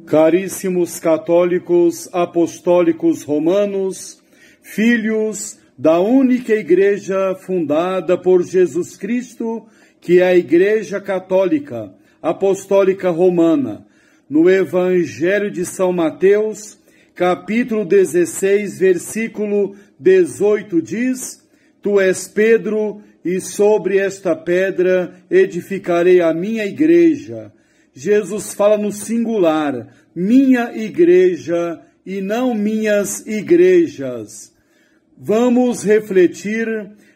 Caríssimos católicos apostólicos romanos, filhos da única igreja fundada por Jesus Cristo, que é a Igreja Católica Apostólica Romana, no Evangelho de São Mateus, capítulo 16, versículo 18 diz: Tu és Pedro, e sobre esta pedra edificarei a minha igreja. Jesus fala no singular, minha igreja e não minhas igrejas. Vamos refletir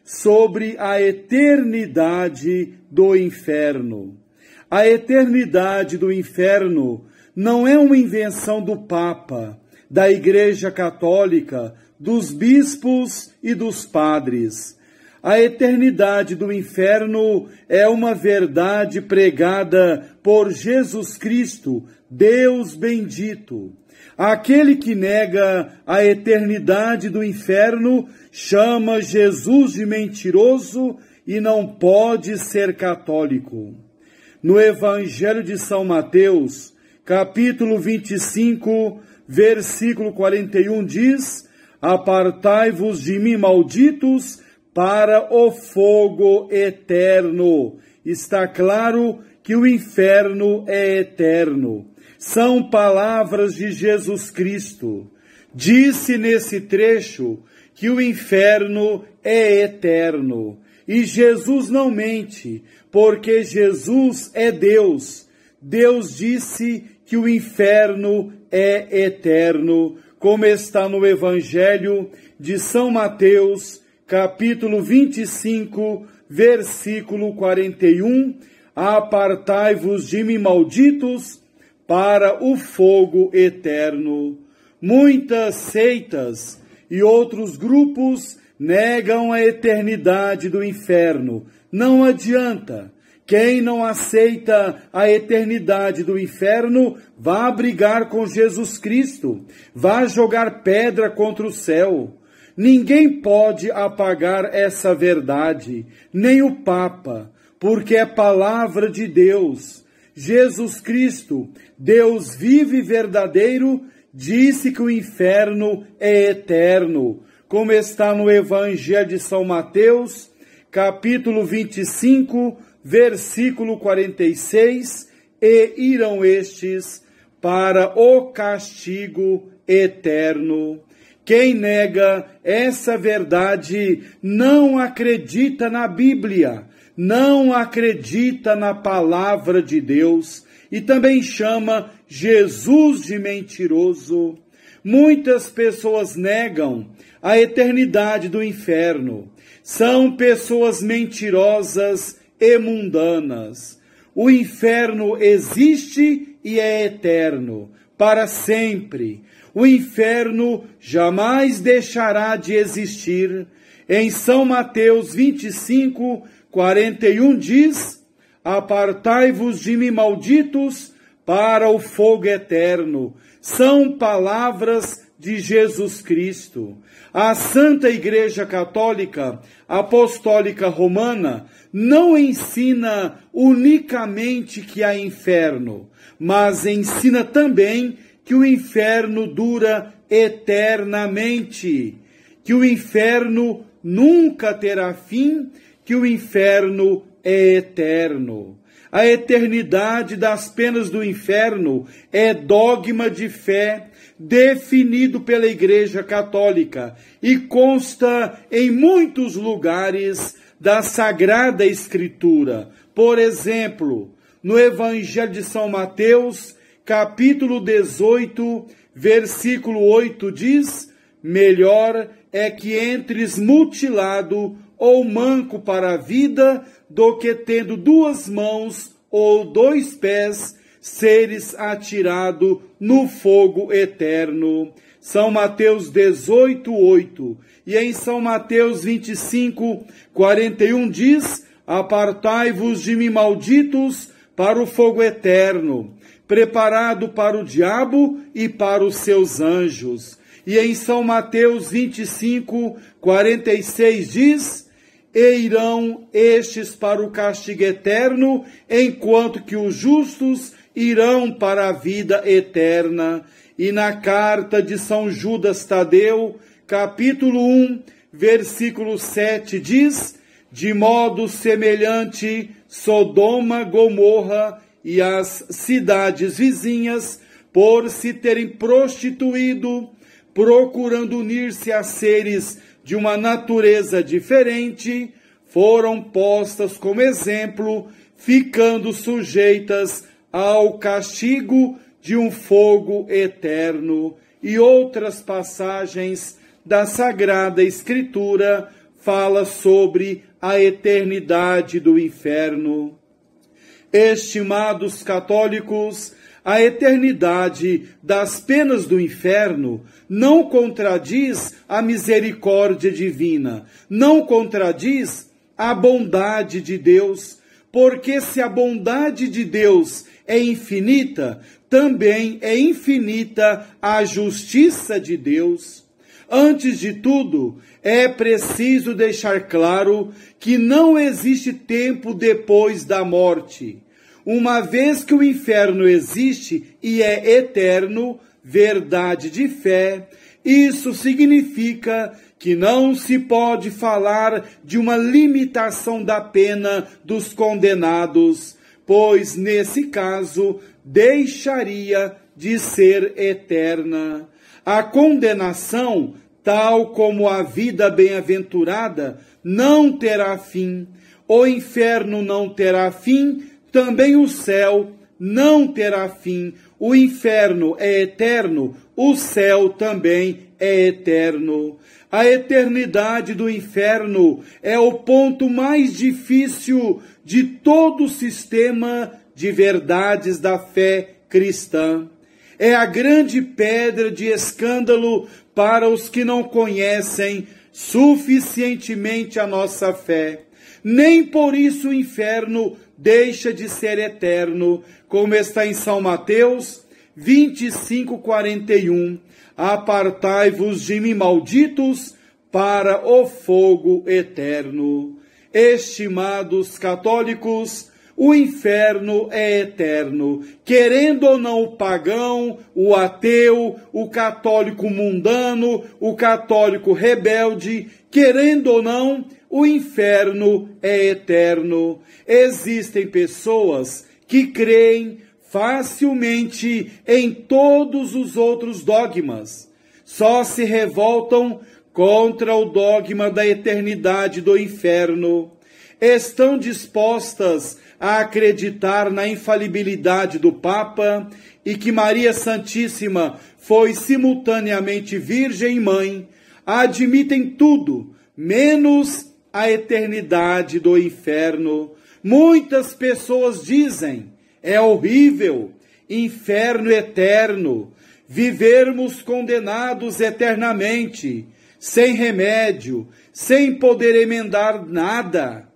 sobre a eternidade do inferno. A eternidade do inferno não é uma invenção do Papa, da Igreja Católica, dos bispos e dos padres. A eternidade do inferno é uma verdade pregada por Jesus Cristo, Deus bendito. Aquele que nega a eternidade do inferno chama Jesus de mentiroso e não pode ser católico. No Evangelho de São Mateus, capítulo 25, versículo 41 diz: Apartai-vos de mim, malditos, para o fogo eterno. Está claro que o inferno é eterno. São palavras de Jesus Cristo. Disse nesse trecho que o inferno é eterno. E Jesus não mente, porque Jesus é Deus. Deus disse que o inferno é eterno, como está no Evangelho de São Mateus, capítulo 25, versículo 41, Apartai-vos de mim, malditos, para o fogo eterno. Muitas seitas e outros grupos negam a eternidade do inferno. Não adianta. Quem não aceita a eternidade do inferno, vá brigar com Jesus Cristo, vá jogar pedra contra o céu. Ninguém pode apagar essa verdade, nem o Papa, porque é palavra de Deus. Jesus Cristo, Deus vivo e verdadeiro, disse que o inferno é eterno, como está no Evangelho de São Mateus, capítulo 25, versículo 46, e irão estes para o castigo eterno. Quem nega essa verdade não acredita na Bíblia, não acredita na palavra de Deus e também chama Jesus de mentiroso. Muitas pessoas negam a eternidade do inferno. São pessoas mentirosas e mundanas. O inferno existe e é eterno, para sempre. O inferno jamais deixará de existir. Em São Mateus 25, 41 diz: Apartai-vos de mim, malditos, para o fogo eterno. São palavras de Jesus Cristo. A Santa Igreja Católica Apostólica Romana não ensina unicamente que há inferno, mas ensina também que o inferno dura eternamente, que o inferno nunca terá fim, que o inferno é eterno. A eternidade das penas do inferno é dogma de fé definido pela Igreja Católica e consta em muitos lugares da Sagrada Escritura. Por exemplo, no Evangelho de São Mateus, capítulo 18, versículo 8 diz: Melhor é que entres mutilado ou manco para a vida, do que tendo 2 mãos ou 2 pés, seres atirado no fogo eterno. São Mateus 18, 8. E em São Mateus 25, 41 diz: Apartai-vos de mim, malditos, para o fogo eterno, preparado para o diabo e para os seus anjos. E em São Mateus 25, 46 diz: E irão estes para o castigo eterno, enquanto que os justos irão para a vida eterna. E na carta de São Judas Tadeu, capítulo 1, versículo 7, diz: de modo semelhante, Sodoma, Gomorra e as cidades vizinhas, por se terem prostituído, procurando unir-se a seres de uma natureza diferente, foram postas como exemplo, ficando sujeitas ao castigo de um fogo eterno. E outras passagens da Sagrada Escritura fala sobre a eternidade do inferno. Estimados católicos, a eternidade das penas do inferno não contradiz a misericórdia divina, não contradiz a bondade de Deus, porque se a bondade de Deus é infinita, também é infinita a justiça de Deus. Antes de tudo, é preciso deixar claro que não existe tempo depois da morte. Uma vez que o inferno existe e é eterno, verdade de fé, isso significa que não se pode falar de uma limitação da pena dos condenados, pois, nesse caso, deixaria de ser eterna. A condenação, tal como a vida bem-aventurada, não terá fim. O inferno não terá fim, também o céu não terá fim. O inferno é eterno, o céu também é eterno. A eternidade do inferno é o ponto mais difícil de todo o sistema de verdades da fé cristã. É a grande pedra de escândalo para os que não conhecem suficientemente a nossa fé. Nem por isso o inferno deixa de ser eterno, como está em São Mateus 25:41. Apartai-vos de mim, malditos, para o fogo eterno. Estimados católicos, o inferno é eterno. Querendo ou não o pagão, o ateu, o católico mundano, o católico rebelde, querendo ou não, o inferno é eterno. Existem pessoas que creem facilmente em todos os outros dogmas. Só se revoltam contra o dogma da eternidade do inferno. Estão dispostas a acreditar na infalibilidade do Papa e que Maria Santíssima foi simultaneamente virgem e mãe. Admitem tudo, menos a eternidade do inferno. Muitas pessoas dizem: é horrível, inferno eterno, vivermos condenados eternamente, sem remédio, sem poder emendar nada,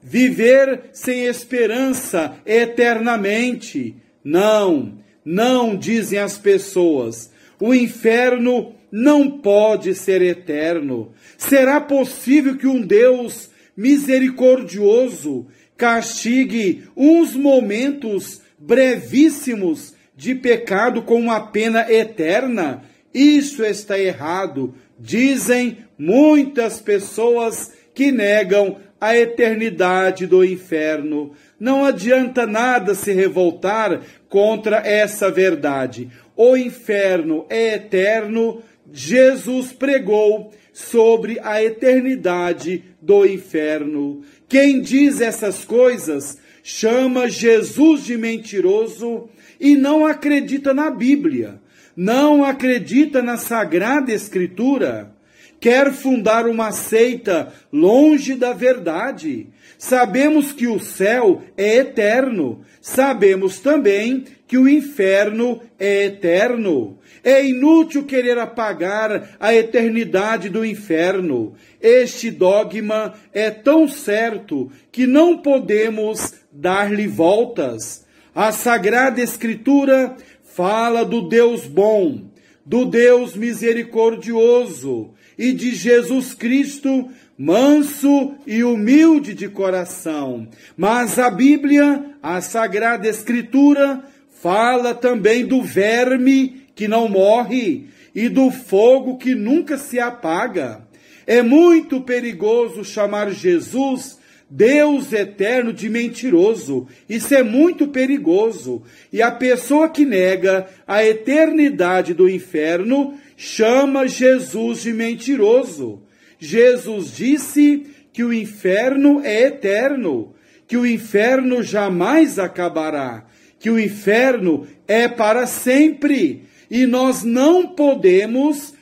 viver sem esperança eternamente. Não, não, dizem as pessoas, o inferno não pode ser eterno. Será possível que um Deus misericordioso castigue uns momentos brevíssimos de pecado com uma pena eterna? Isso está errado, dizem muitas pessoas que negam a eternidade do inferno. Não adianta nada se revoltar contra essa verdade. O inferno é eterno. Jesus pregou sobre a eternidade do inferno. Quem diz essas coisas chama Jesus de mentiroso e não acredita na Bíblia, não acredita na Sagrada Escritura. Quer fundar uma seita longe da verdade. Sabemos que o céu é eterno. Sabemos também que o inferno é eterno. É inútil querer apagar a eternidade do inferno. Este dogma é tão certo que não podemos dar-lhe voltas. A Sagrada Escritura fala do Deus bom, do Deus misericordioso e de Jesus Cristo, manso e humilde de coração. Mas a Bíblia, a Sagrada Escritura, fala também do verme que não morre e do fogo que nunca se apaga. É muito perigoso chamar Jesus, Deus eterno, de mentiroso. Isso é muito perigoso. E a pessoa que nega a eternidade do inferno chama Jesus de mentiroso. Jesus disse que o inferno é eterno, que o inferno jamais acabará, que o inferno é para sempre. E nós não podemos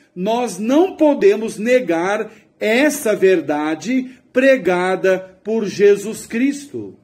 negar essa verdade pregada por Jesus Cristo.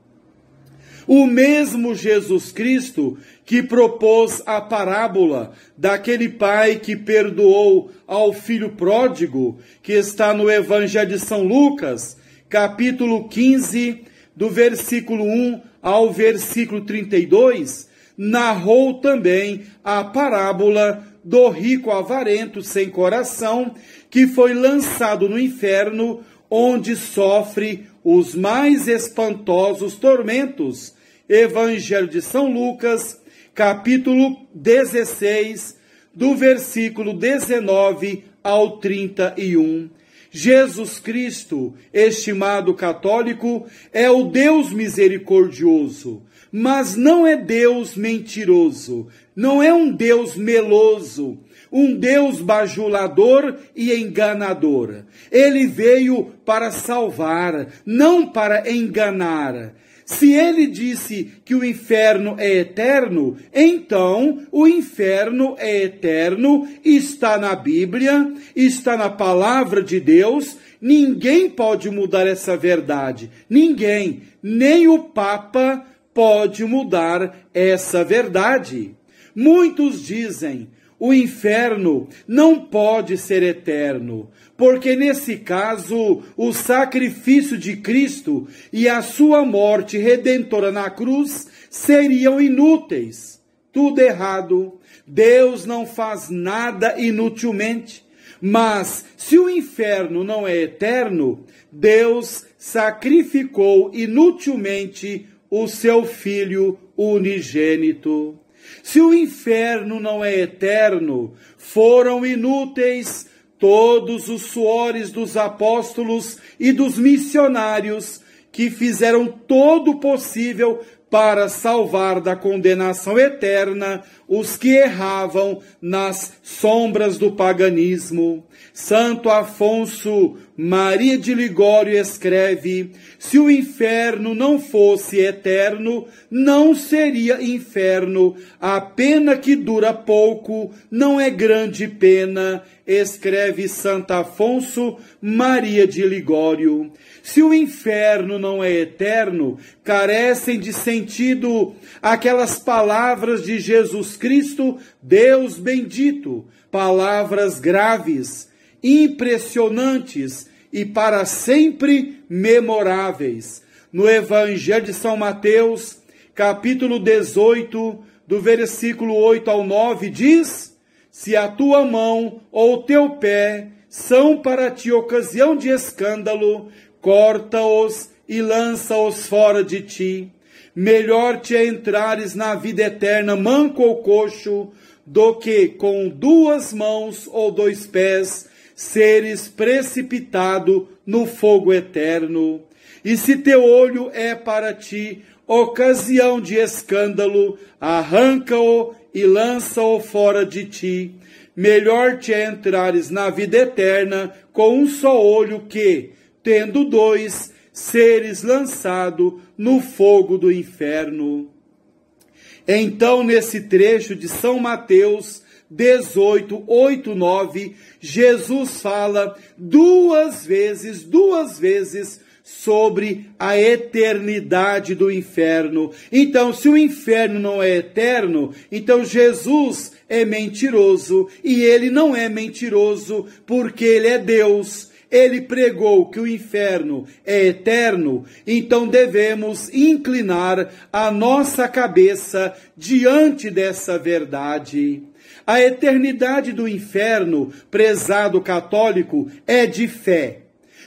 O mesmo Jesus Cristo que propôs a parábola daquele pai que perdoou ao filho pródigo, que está no Evangelho de São Lucas, capítulo 15, do versículo 1 ao versículo 32, narrou também a parábola do rico avarento sem coração, que foi lançado no inferno, onde sofre os mais espantosos tormentos. Evangelho de São Lucas, capítulo 16, do versículo 19 ao 31. Jesus Cristo, estimado católico, é o Deus misericordioso, mas não é Deus mentiroso, não é um Deus meloso, um Deus bajulador e enganador. Ele veio para salvar, não para enganar. Se ele disse que o inferno é eterno, então o inferno é eterno, está na Bíblia, está na palavra de Deus. Ninguém pode mudar essa verdade. Ninguém, nem o Papa pode mudar essa verdade. Muitos dizem: o inferno não pode ser eterno, porque nesse caso o sacrifício de Cristo e a sua morte redentora na cruz seriam inúteis. Tudo errado. Deus não faz nada inutilmente. Mas se o inferno não é eterno, Deus sacrificou inutilmente o seu Filho unigênito. Se o inferno não é eterno, foram inúteis todos os suores dos apóstolos e dos missionários que fizeram todo o possível para salvar da condenação eterna os que erravam nas sombras do paganismo. Santo Afonso Maria de Ligório escreve: se o inferno não fosse eterno, não seria inferno. A pena que dura pouco não é grande pena, escreve Santo Afonso Maria de Ligório. Se o inferno não é eterno, carecem de sentido aquelas palavras de Jesus Cristo, Deus bendito, palavras graves, impressionantes e para sempre memoráveis. No Evangelho de São Mateus, capítulo 18, do versículo 8 ao 9, diz: se a tua mão ou teu pé são para ti ocasião de escândalo, corta-os e lança-os fora de ti. Melhor te é entrares na vida eterna manco ou coxo, do que com 2 mãos ou 2 pés seres precipitado no fogo eterno. E se teu olho é para ti ocasião de escândalo, arranca-o e lança-o fora de ti. Melhor te é entrares na vida eterna com um só olho que, tendo 2, seres lançado no fogo do inferno. Então, nesse trecho de São Mateus 18, 8, 9, Jesus fala duas vezes sobre a eternidade do inferno. Então, se o inferno não é eterno, então Jesus é mentiroso, e ele não é mentiroso porque ele é Deus. Ele pregou que o inferno é eterno, então devemos inclinar a nossa cabeça diante dessa verdade. A eternidade do inferno, prezado católico, é de fé.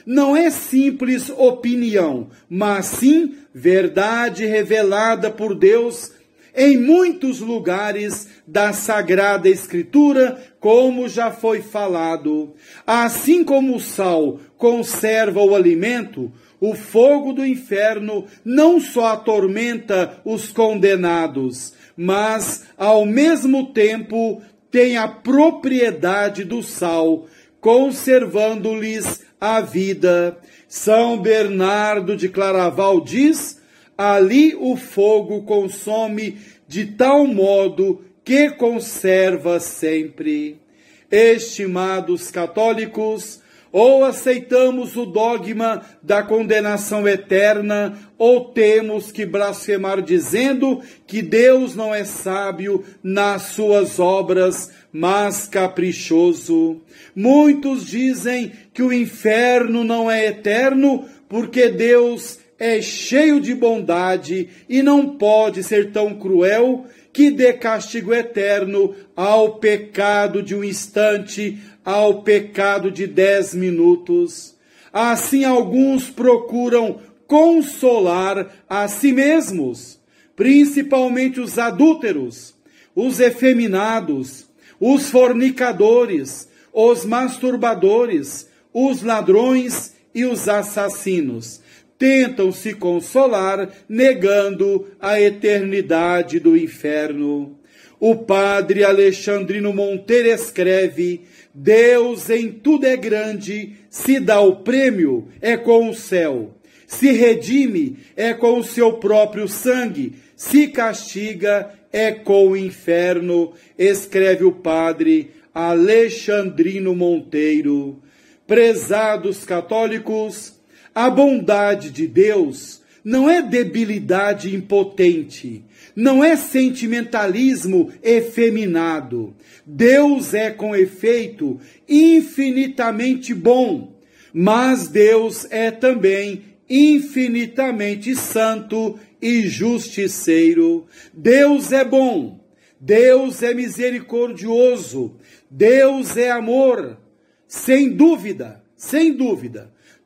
Não é simples opinião, mas sim verdade revelada por Deus em muitos lugares da Sagrada Escritura, como já foi falado. Assim como o sal conserva o alimento, o fogo do inferno não só atormenta os condenados, mas, ao mesmo tempo, tem a propriedade do sal, conservando-lhes a vida. São Bernardo de Claraval diz: ali o fogo consome de tal modo que conserva sempre. Estimados católicos, ou aceitamos o dogma da condenação eterna, ou temos que blasfemar dizendo que Deus não é sábio nas suas obras, mas caprichoso. Muitos dizem que o inferno não é eterno porque Deus é cheio de bondade e não pode ser tão cruel que dê castigo eterno ao pecado de um instante, ao pecado de 10 minutos. Assim, alguns procuram consolar a si mesmos, principalmente os adúlteros, os efeminados, os fornicadores, os masturbadores, os ladrões e os assassinos. Tentam se consolar negando a eternidade do inferno. O padre Alexandrino Monteiro escreve: Deus em tudo é grande, se dá o prêmio, é com o céu. Se redime, é com o seu próprio sangue. Se castiga, é com o inferno, escreve o padre Alexandrino Monteiro. Prezados católicos, a bondade de Deus não é debilidade impotente, não é sentimentalismo efeminado. Deus é, com efeito, infinitamente bom, mas Deus é também infinitamente santo e justiceiro. Deus é bom, Deus é misericordioso, Deus é amor, sem dúvida,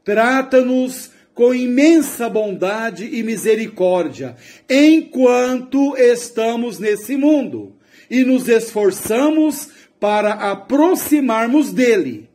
trata-nos com imensa bondade e misericórdia, enquanto estamos nesse mundo e nos esforçamos para aproximarmos dele.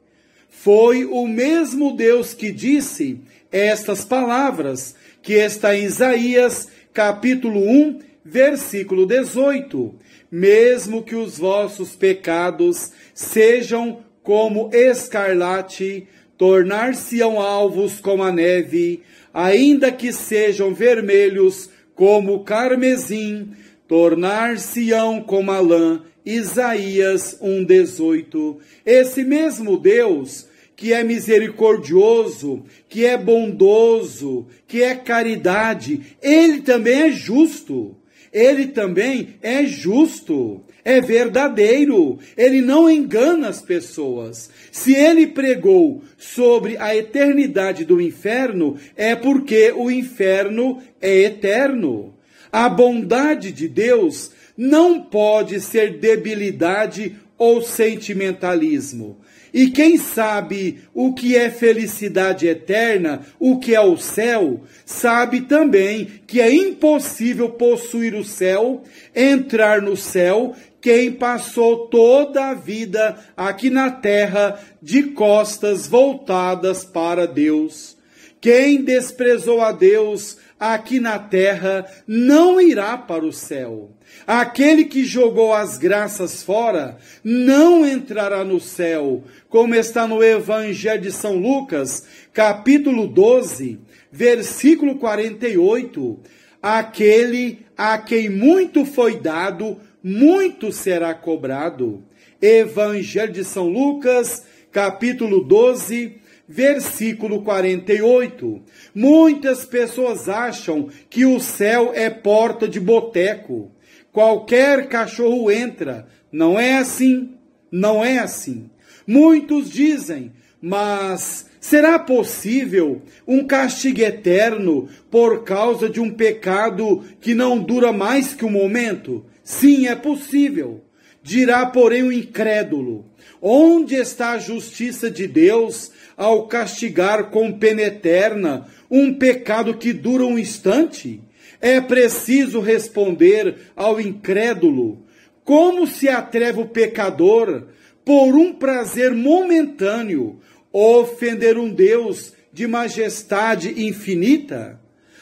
Foi o mesmo Deus que disse estas palavras, que está em Isaías, capítulo 1, versículo 18. Mesmo que os vossos pecados sejam como escarlate, tornar-se-ão alvos como a neve, ainda que sejam vermelhos como carmesim, tornar-se-ão como a lã. Isaías 1,18. Esse mesmo Deus, que é misericordioso, que é bondoso, que é caridade, ele também é justo. Ele também é justo, é verdadeiro, ele não engana as pessoas. Se ele pregou sobre a eternidade do inferno, é porque o inferno é eterno. A bondade de Deus não pode ser debilidade ou sentimentalismo. E quem sabe o que é felicidade eterna, o que é o céu, sabe também que é impossível possuir o céu, entrar no céu, quem passou toda a vida aqui na terra de costas voltadas para Deus. Quem desprezou a Deus aqui na terra não irá para o céu. Aquele que jogou as graças fora não entrará no céu, como está no Evangelho de São Lucas, capítulo 12, versículo 48. Aquele a quem muito foi dado, muito será cobrado. Evangelho de São Lucas, capítulo 12, versículo 48. Muitas pessoas acham que o céu é porta de boteco. Qualquer cachorro entra. Não é assim. Não é assim. Muitos dizem, mas será possível um castigo eterno por causa de um pecado que não dura mais que um momento? Sim, é possível. Dirá, porém, o incrédulo: onde está a justiça de Deus ao castigar com pena eterna um pecado que dura um instante? É preciso responder ao incrédulo: como se atreve o pecador, por um prazer momentâneo, ofender um Deus de majestade infinita?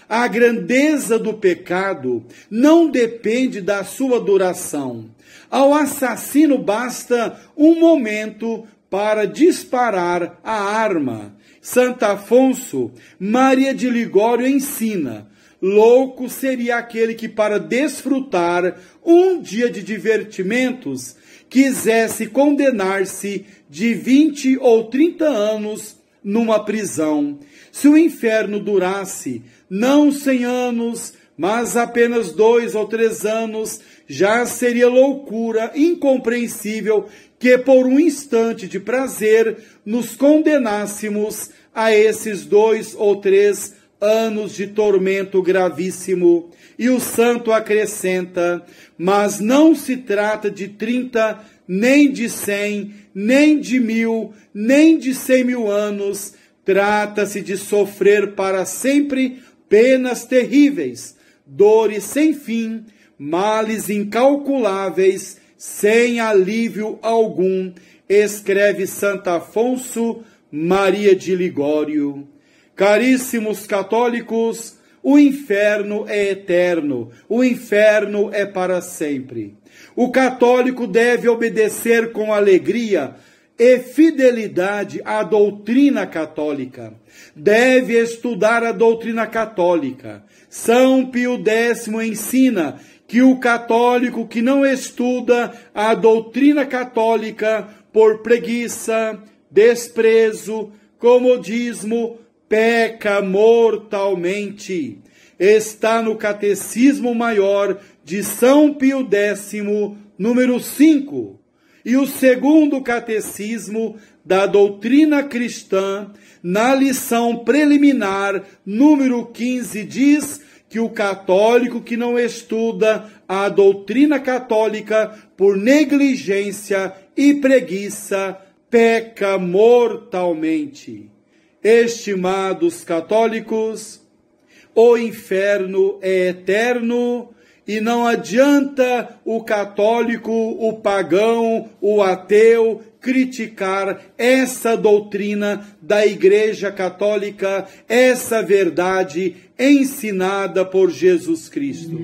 A grandeza do pecado não depende da sua duração. Ao assassino basta um momento para disparar a arma. Santo Afonso Maria de Ligório ensina: louco seria aquele que, para desfrutar um dia de divertimentos, quisesse condenar-se de 20 ou 30 anos numa prisão. Se o inferno durasse não 100 anos, mas apenas 2 ou 3 anos, já seria loucura incompreensível que por um instante de prazer nos condenássemos a esses 2 ou 3 anos de tormento gravíssimo. E o santo acrescenta: mas não se trata de 30, nem de 100, nem de 1000, nem de 100.000 anos. Trata-se de sofrer para sempre penas terríveis, dores sem fim, males incalculáveis, sem alívio algum, escreve Santo Afonso Maria de Ligório. Caríssimos católicos, o inferno é eterno, o inferno é para sempre. O católico deve obedecer com alegria e fidelidade à doutrina católica. Deve estudar a doutrina católica. São Pio X ensina que o católico que não estuda a doutrina católica por preguiça, desprezo, comodismo, peca mortalmente. Está no Catecismo Maior de São Pio X, número 5. E o segundo catecismo da doutrina cristã, na lição preliminar, número 15, diz que o católico que não estuda a doutrina católica por negligência e preguiça, peca mortalmente. Estimados católicos, o inferno é eterno e não adianta o católico, o pagão, o ateu criticar essa doutrina da Igreja Católica, essa verdade ensinada por Jesus Cristo.